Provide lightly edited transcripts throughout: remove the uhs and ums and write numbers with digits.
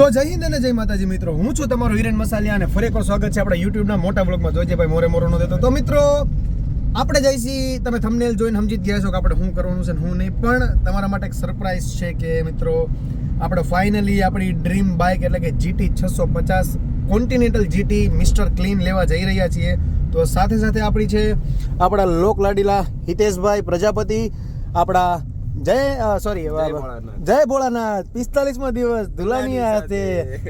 તો જય હિન્દ અને જય માતાજી મિત્રો, હું છું તમારો હિરેન મસાલિયા અને ફરી એકવાર સ્વાગત છે આપણા યુટ્યુબના મોટા બ્લોગમાં. જોજે ભાઈ મોરે મોરો નો દેતો. તો મિત્રો આપણે જઈશી, તમે થંબનેલ જોઈને સમજી જ ગયા છો કે આપણે શું કરવાનું છે ને હું નહીં, પણ તમારા માટે એક સરપ્રાઈઝ છે કે મિત્રો આપણે ફાઇનલી આપણી ડ્રીમ બાઇક એટલે કે GT 650 continental GT mister clean લેવા જઈ રહ્યા છીએ. તો સાથે સાથે આપણી છે આપણા લોક લાડીલા હિતેશભાઈ પ્રજાપતિ, આપણા જય ભોળાનાથ 45મો દિવસ ધુલાની હાથે,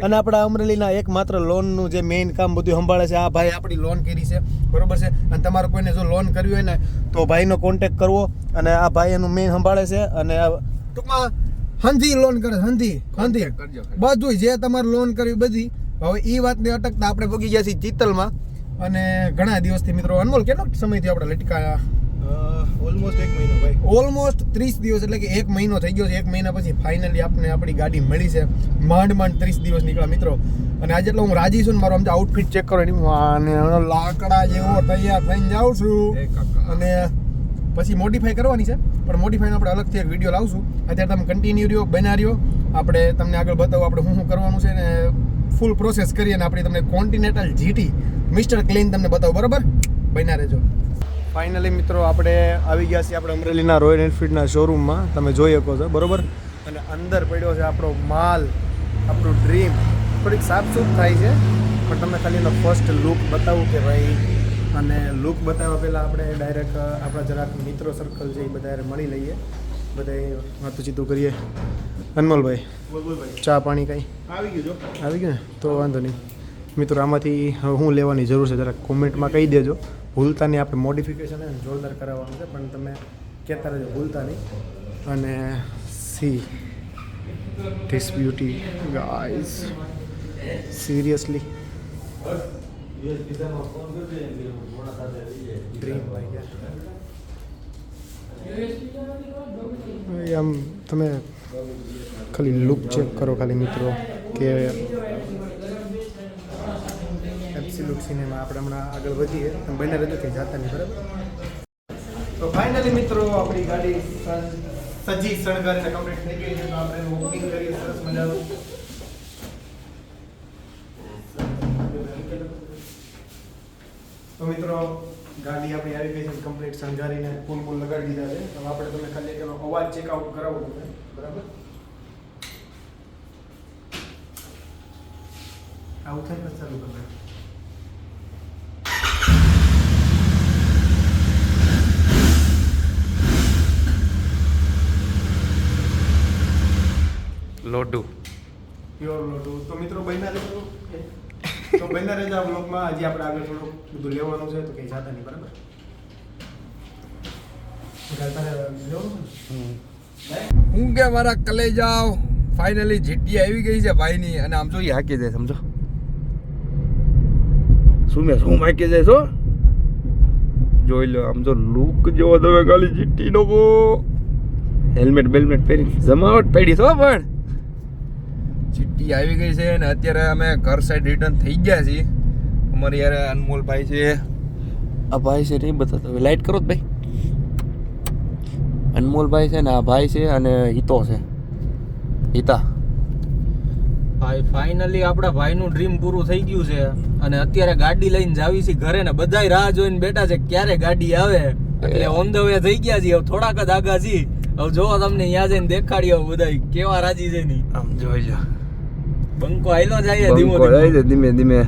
અને આપણા અમરેલીના એકમાત્ર લોનનું જે મેઇન કામ બધું સંભાળે છે આ ભાઈ. આપણી લોન કરી છે, બરોબર છે, અને તમારે કોઈને જો લોન કરવી હોય ને તો ભાઈનો કોન્ટેક્ટ કરવો, અને આ ભાઈ એનું મેઇન સંભાળે છે. અને ટૂંકમાં હંધી લોન કરે, હંધી બધું જે તમારે લોન કરવી બધી. હવે એ વાતને અટકતા આપણે પગી ગયા છીએ ચિત્તલમાં, અને ઘણા દિવસથી મિત્રો અનમોલ કેટલો સમયથી આપણે લટકાયા? ઓલમોસ્ટ 1 મહિનો ભાઈ, ઓલમોસ્ટ 30 દિવસ, એટલે કે 1 મહિનો થઈ ગયો છે. 1 મહિના પછી ફાઇનલી આપણે આપણી ગાડી મળી છે. માંડ 30 દિવસ નીકળ્યા મિત્રો. અને આજે એટલે હું રાજી છું ને, મારો આમ આઉટફિટ ચેક કરો અને લાકડા જેવો તૈયાર થઈને જાઉં છું. અને પછી મોડિફાઈ કરવાની છે, પણ મોડિફાઈનો આપણે અલગથી એક વિડીયો લાવશું. અત્યારે તમે કન્ટિન્યુ રહ્યો, બના રહ્યો, આપણે તમને આગળ બતાવો આપણે શું કરવાનું છે ને ફૂલ પ્રોસેસ કરીએ, અને આપણે તમને કોન્ટિનેન્ટલ GT મિસ્ટર ક્લીન તમને બતાવો, બરાબર? બના રહેજો. ફાઇનલી મિત્રો આપણે આવી ગયા છીએ આપણે અમરેલીના રોયલ એનફિલ્ડના શોરૂમમાં, તમે જોઈ શકો છો, બરોબર? અને અંદર પડ્યો છે આપણો માલ, આપણું ડ્રીમ. થોડીક સાફસૂફ થાય છે, પણ તમને ખાલી એનો ફર્સ્ટ લુક બતાવું કે ભાઈ. અને લુક બતાવવા પહેલાં આપણે ડાયરેક્ટ આપણા જરાક મિત્રો સર્કલ છે એ બધા મળી લઈએ, બધા વાતું ચીતું કરીએ. અનમોલભાઈ, ચા પાણી કાંઈ આવી ગયું? આવી ગયું ને તો વાંધો નહીં. મિત્રો આમાંથી હું લેવાની જરૂર છે જરાક કોમેન્ટમાં કહી દેજો. ભૂલતા નહીં, આપણે મોડિફિકેશન અને જોરદાર કરાવવાનું છે, પણ તમે કહેતા રહેજો ભૂલતા નહીં. અને see this beauty guys, seriously dream ભાઈ. આમ તમે ખાલી લુક ચેક કરો ખાલી મિત્રો, કે એબ્સોલ્યુટ સિનેમા. આપણે હમણાં આગળ વધીએ, તમે બને રહેજો કંઈ જાતા નહીં, બરાબર? તો ફાઇનલી મિત્રો આપણી ગાડી સજી શણગારીને કમ્પ્લીટ થઈ ગઈ છે. તો આપણે એનું ઓપનિંગ કરીએ સરસ મજાનું. તો મિત્રો ગાડી આપણી આવી ગઈ છે કમ્પ્લીટ શણગારીને ફૂલ લગાડી દીધા છે. હવે આપણે તમને ખાલી એનો અવાજ ચેકઆઉટ કરાવો તમે, બરાબર? આવું થાય ને ચાલુ કરે. લોડુ, પ્યોર લોડુ. તો મિત્રો બન્યા રહેજો, તો બન્યા રહેજો આ બ્લોગમાં. હજી આપણે આગળ થોડું બધું લેવાનું છે, તો કંઈ જાતા નહીં, બરાબર? હું કે મારા કલેજાઓ ફાઇનલી GT આવી ગઈ છે ભાઈની. અને આમ જોઈએ હાકી જાય, સમજો શું હાકી જાય છો, જોઈ લો. આમ જો લુક જોવો તમે ખાલી GT નો. હેલ્મેટ બેલ્મેટ પહેરી જમાવટ પડી છો, પણ GT આવી ગઈ છે. અને અત્યારે અમે ઘર સાઈડ રિટર્ન થઈ ગયા છીએ. અમારી યાર અનમોલભાઈ છે, આ ભાઈ છે નહીં બતાતો, હવે લાઈટ કરો ભાઈ. અનમોલભાઈ છે ને આ ભાઈ છે, અને હિતો છે, હિતા ભાઈ. ફાઇનલી આપણા ભાઈનું ડ્રીમ પૂરું થઈ ગયું છે, અને અત્યારે ગાડી લઈને જાવી છે ઘરે, ને બધાય રાહ જોઈને બેઠા છે ક્યારે ગાડી આવે. એટલે ઓન ધ વે થઈ ગયા છીએ, હવે થોડાક જ આગા છીએ. હવે જોવો તમને અહીંયા જઈને દેખાડી આવો બધાય કેવા રાજી છે નહીં. આમ જોઈ લો, બંકો આયલો જાય ધીમે ધીમે.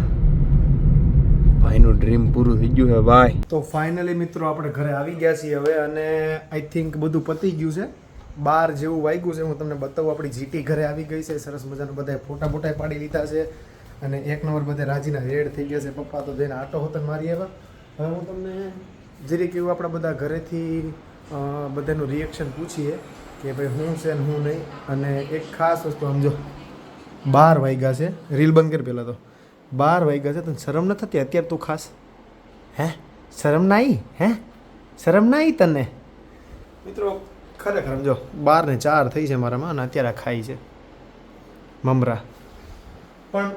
ભાઈનું ડ્રીમ પૂરું થઈ ગયું છે ભાઈ. તો ફાઇનલી મિત્રો આપણે ઘરે આવી ગયા છીએ હવે, અને આઈ થિંક બધું પતી ગયું છે. 12 જેવું વાગ્યું છે. હું તમને બતાવું, આપણી GT ઘરે આવી ગઈ છે. સરસ મજાનું બધા ફોટા પાડી લીધા છે, અને એક નંબર બધે રાજીના રેડ થઈ ગયા છે. પપ્પા તો જઈને આટો હોતન મારી આવ્યા. હવે હું તમને જરીક એવું આપણા બધા ઘરેથી બધાનું રિએક્શન પૂછીએ કે ભાઈ શું છે ને શું નહીં. અને એક ખાસ વસ્તુ સમજો, 12 વાગ્યા છે. રીલ બંધ કરી પહેલાં તો 12 વાગ્યા છે. તને શરમ ન થતી અત્યારે તું ખાસ? હે શરમ ના આવી? શરમ ના આવી તને? મિત્રો ખરેખર સમજો 12:04 થઈ છે મારામાં, અને અત્યારે ખાઈ છે મમરા. પણ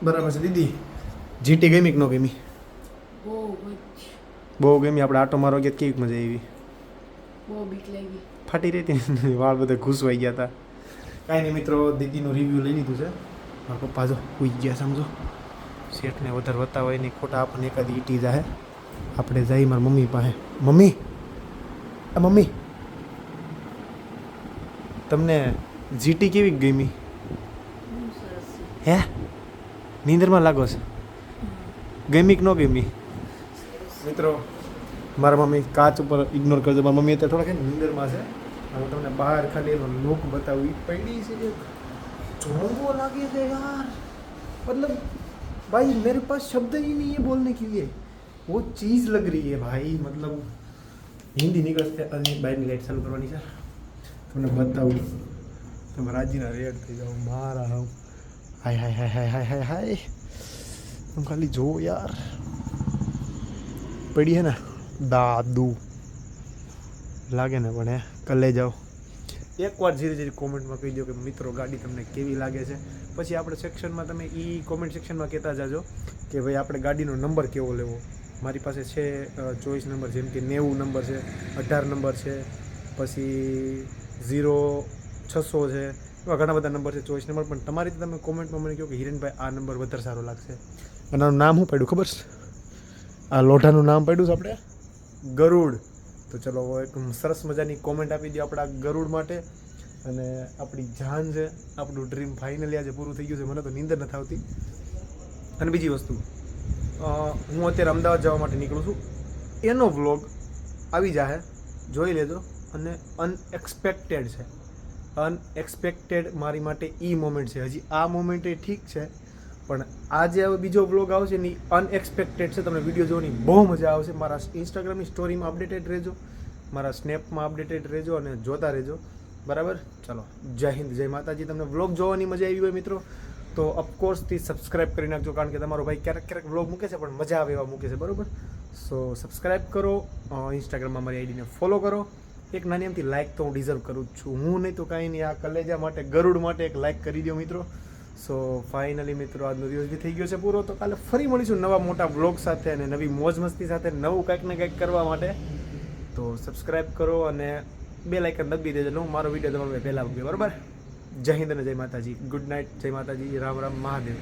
બરાબર છે દીદી, GT ગમી કે ન ગમી? બહુ ગમી. આપણે આટો મારવા ગયા કેવી મજા આવી? બહુ બીક લાગી. ફાટી રહી હતી, વાળ બધા ઘૂસવાઈ ગયા હતા. કાંઈ નહીં મિત્રો, દીદીનું રિવ્યૂ લઈ લીધું છે. મારા પપ્પા જો ઉઈ ગયા સમજો. શેઠને વધારે વતા હોય નહીં ખોટા આપણને એકાદી ઈટી જાહે. આપણે જઈ મારા મમ્મી પાસે. મમ્મી તમને જીટી કેવી ગમી? બહુ સરસ છે. હે નીંદરમાં લાગો છે? ગમી કે ન ગમી? મિત્રો મારા મમ્મી કાચ ઉપર ઇગ્નોર કરજો. મારા મમ્મી અત્યારે થોડા કે નીંદરમાં છે. હું તમને બહાર ખાલી એનો લુક બતાવું. એ પડી છે કે જોવો લાગે છે યાર. मतलब भाई मेरे पास शब्द ही नहीं है बोलने के लिए. वो चीज़ लग रही है भाई. मतलब हिंदी निकलते અને બહારની લાઈટ ચાલુ કરવાની છે. તમને બતાવું તમે રાજીના રેડ થઈ જાઓ મારા. હાવ હાય હાય હાય હાય હાય હાય હાય. તમે ખાલી જો યાર પડી હે ને દાદુ લાગે ને પણ કલે જાઓ. એકવાર ધીરે ધીરે કોમેન્ટમાં કહી દો કે મિત્રો ગાડી તમને કેવી લાગે છે. પછી આપણે સેક્શનમાં તમે કોમેન્ટ સેક્શનમાં કહેતા જાજો કે ભાઈ આપણે ગાડીનો નંબર કેવો લેવો. મારી પાસે છે ચોઈસ નંબર જેમ કે 90 નંબર છે, 18 નંબર છે, પછી 0600 છે. એવા ઘણા બધા નંબર છે ચોઈસ નંબર. પણ તમારી તમે કોમેન્ટમાં મને કહો કે હિરેનભાઈ આ નંબર વધારે સારો લાગશે. અને આનું નામ શું પડ્યું ખબર છે? આ લોઢાનું નામ પડ્યું છે આપણે ગરુડ. તો ચલો એક સરસ મજાની કોમેન્ટ આપી દો આપણા ગરુડ માટે. અને આપણી જાન છે, આપણું ડ્રીમ ફાઇનલી આજે પૂરું થઈ ગયું છે. મને તો નીંદર નથી આવતી. અને બીજી વસ્તુ, હું અત્યારે અમદાવાદ જવા માટે નીકળું છું. એનો વ્લોગ આવી જાહે, જોઈ લેજો. અને અનએક્સપેક્ટેડ છે. અનએક્સપેક્ટેડ મારી માટે મોમેન્ટ છે. હજી આ મોમેન્ટ એ ઠીક છે, પણ આજે હવે બીજો વ્લોગ આવશે ને અનએક્સપેક્ટેડ છે. તમને વિડીયો જોવાની બહુ મજા આવશે. મારા ઇન્સ્ટાગ્રામની સ્ટોરીમાં અપડેટેડ રહેજો, મારા સ્નેપમાં અપડેટેડ રહેજો અને જોતા રહેજો. બરાબર? ચલો, જય હિન્દ, જય માતાજી. તમને વ્લોગ જોવાની મજા આવી હોય મિત્રો તો ઓફકોર્સથી સબસ્ક્રાઈબ કરી નાખજો. કારણ કે તમારો ભાઈ ક્યારેક ક્યારેક વ્લોગ મૂકે છે પણ મજા આવે એવા મૂકે છે. બરાબર? સો સબસ્ક્રાઈબ કરો, ઇન્સ્ટાગ્રામમાં મારી આઈડીને ફોલો કરો. એક નાની એમથી લાઇક તો હું ડિઝર્વ કરું જ છું. હું નહીં તો કાંઈ નહીં. આ કલેજા માટે, ગરુડ માટે એક લાઇક કરી દો મિત્રો. સો ફાઇનલી મિત્રો આજનો દિવસ બી થઈ ગયો છે પૂરો. તો કાલે ફરી મળીશું નવા મોટા વ્લોગ સાથે અને નવી મોજ મસ્તી સાથે, નવું કંઈક ને કંઈક કરવા માટે. તો સબસ્ક્રાઈબ કરો અને બે લાઇકન દબી દેજો. હું મારો વિડીયો તમારો પહેલાં મૂક્યો. બરાબર? જય હિન્દ અને જય માતાજી. Good night. જય માતાજી. રામ રામ મહાદેવ.